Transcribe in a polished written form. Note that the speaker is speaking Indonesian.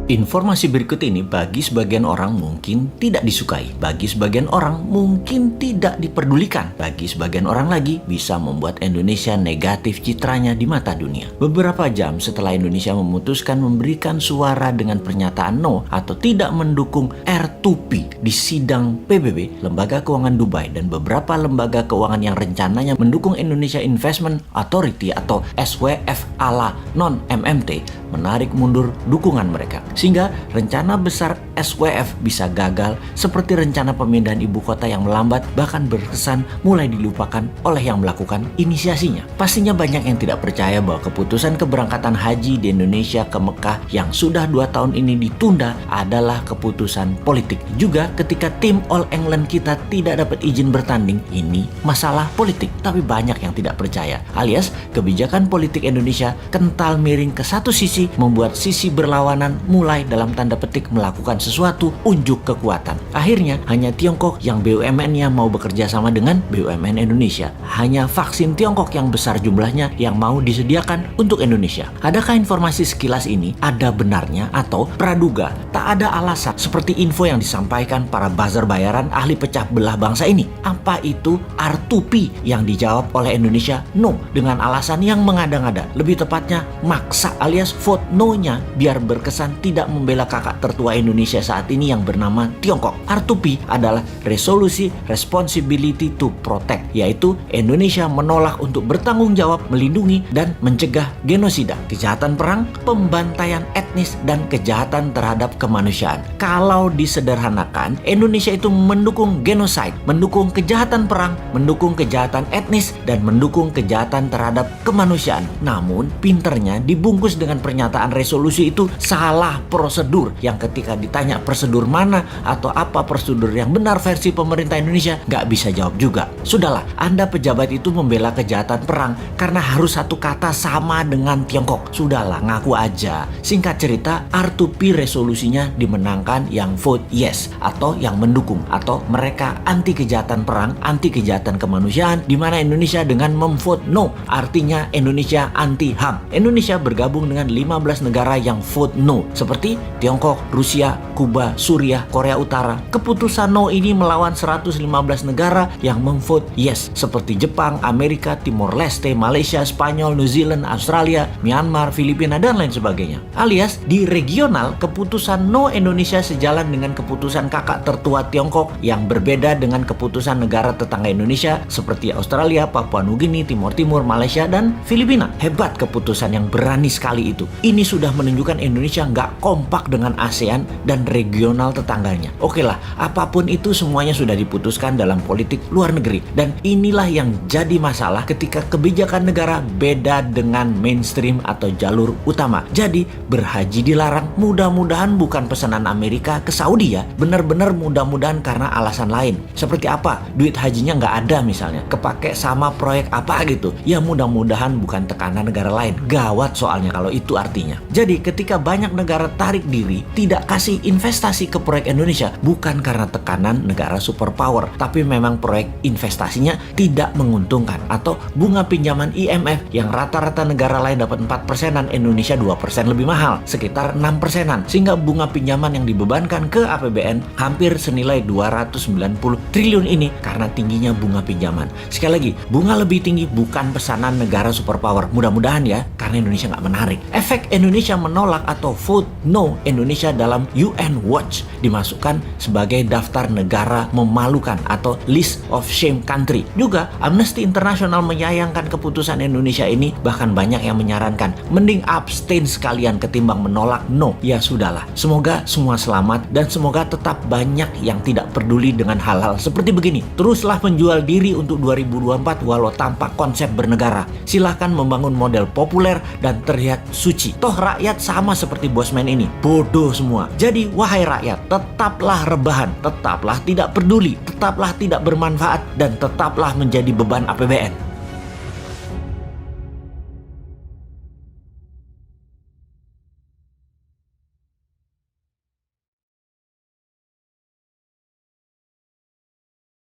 Informasi berikut ini bagi sebagian orang mungkin tidak disukai, bagi sebagian orang mungkin tidak diperdulikan, bagi sebagian orang lagi bisa membuat Indonesia negatif citranya di mata dunia. Beberapa jam setelah Indonesia memutuskan memberikan suara dengan pernyataan no atau tidak mendukung R2P di sidang PBB, Lembaga Keuangan Dubai dan beberapa lembaga keuangan yang rencananya mendukung Indonesia Investment Authority atau SWF ala non-MMT menarik mundur dukungan mereka. Sehingga rencana besar SWF bisa gagal seperti rencana pemindahan ibu kota yang melambat bahkan berkesan mulai dilupakan oleh yang melakukan inisiasinya. Pastinya banyak yang tidak percaya bahwa keputusan keberangkatan haji di Indonesia ke Mekah yang sudah 2 tahun ini ditunda adalah keputusan politik. Juga ketika tim All England kita tidak dapat izin bertanding, ini masalah politik. Tapi banyak yang tidak percaya, alias kebijakan politik Indonesia kental miring ke satu sisi membuat sisi berlawanan mulai dalam tanda petik melakukan sesuatu unjuk kekuatan. Akhirnya hanya Tiongkok yang BUMN-nya mau bekerja sama dengan BUMN Indonesia. Hanya vaksin Tiongkok yang besar jumlahnya yang mau disediakan untuk Indonesia. Adakah informasi sekilas ini ada benarnya atau praduga tak ada alasan seperti info yang disampaikan para buzzer bayaran ahli pecah belah bangsa ini? Apa itu R2P yang dijawab oleh Indonesia no dengan alasan yang mengada-ngada, lebih tepatnya maksa alias vote no-nya biar berkesan tidak membela kakak tertua Indonesia saat ini yang bernama Tiongkok. R2P adalah Resolusi Responsibility to Protect, yaitu Indonesia menolak untuk bertanggung jawab melindungi dan mencegah genosida, kejahatan perang, pembantaian etnis, dan kejahatan terhadap kemanusiaan. Kalau disederhanakan, Indonesia itu mendukung genocide, mendukung kejahatan perang, mendukung kejahatan etnis, dan mendukung kejahatan terhadap kemanusiaan. Namun, pinternya dibungkus dengan pernyataan resolusi itu salah prosedur, yang ketika ditanya prosedur mana atau apa prosedur yang benar versi pemerintah Indonesia nggak bisa jawab juga. Sudahlah, Anda pejabat itu membela kejahatan perang karena harus satu kata sama dengan Tiongkok. Sudahlah, ngaku aja. Singkat cerita, R2P resolusinya dimenangkan yang vote yes atau yang mendukung, atau mereka anti kejahatan perang, anti kejahatan kemanusiaan, di mana Indonesia dengan memvote no artinya Indonesia anti HAM. Indonesia bergabung dengan 15 negara yang vote no seperti Tiongkok, Rusia, Kuba, Suriah, Korea Utara. Keputusan no ini melawan 115 negara yang memvote yes seperti Jepang, Amerika, Timor Leste, Malaysia, Spanyol, New Zealand, Australia, Myanmar, Filipina, dan lain sebagainya. Alias di regional, keputusan no Indonesia sejalan dengan keputusan kakak tertua Tiongkok yang berbeda dengan keputusan negara tetangga Indonesia seperti Australia, Papua Nugini, Timur Timur, Malaysia, dan Filipina. Hebat keputusan yang berani sekali itu. Ini sudah menunjukkan Indonesia nggak kompak dengan ASEAN dan regional tetangganya. Oke lah, apapun itu semuanya sudah diputuskan dalam politik luar negeri. Dan inilah yang jadi masalah ketika kebijakan negara beda dengan mainstream atau jalur utama. Jadi berhaji dilarang, mudah-mudahan bukan pesanan Amerika ke Saudi ya. Benar-benar mudah-mudahan karena alasan lain. Seperti apa? Duit hajinya nggak ada misalnya. Kepake sama proyek apa gitu. Ya mudah-mudahan bukan tekanan negara lain. Gawat soalnya kalau itu artinya. Jadi ketika banyak negara tarik diri, tidak kasih investasi ke proyek Indonesia, bukan karena tekanan negara superpower, tapi memang proyek investasinya tidak menguntungkan, atau bunga pinjaman IMF yang rata-rata negara lain dapat 4%-an, Indonesia 2% lebih mahal, sekitar 6%-an, sehingga bunga pinjaman yang dibebankan ke APBN hampir senilai 290 triliun ini karena tingginya bunga pinjaman. Sekali lagi, bunga lebih tinggi bukan pesanan negara superpower, mudah-mudahan ya, karena Indonesia nggak menarik. Efek Indonesia menolak atau vote no Indonesia dalam UN Watch dimasukkan sebagai daftar negara memalukan atau list of shame country. Juga Amnesty International menyayangkan keputusan Indonesia ini, bahkan banyak yang menyarankan mending abstain sekalian ketimbang menolak no. Ya sudahlah, semoga semua selamat dan semoga tetap banyak yang tidak peduli dengan hal-hal seperti begini. Teruslah menjual diri untuk 2024 walau tanpa konsep bernegara. Silahkan membangun model populer dan terlihat suci. Toh rakyat sama seperti bosman ini, bodoh semua. Jadi wahai rakyat, tetaplah rebahan, tetaplah tidak peduli, tetaplah tidak bermanfaat, dan tetaplah menjadi beban APBN.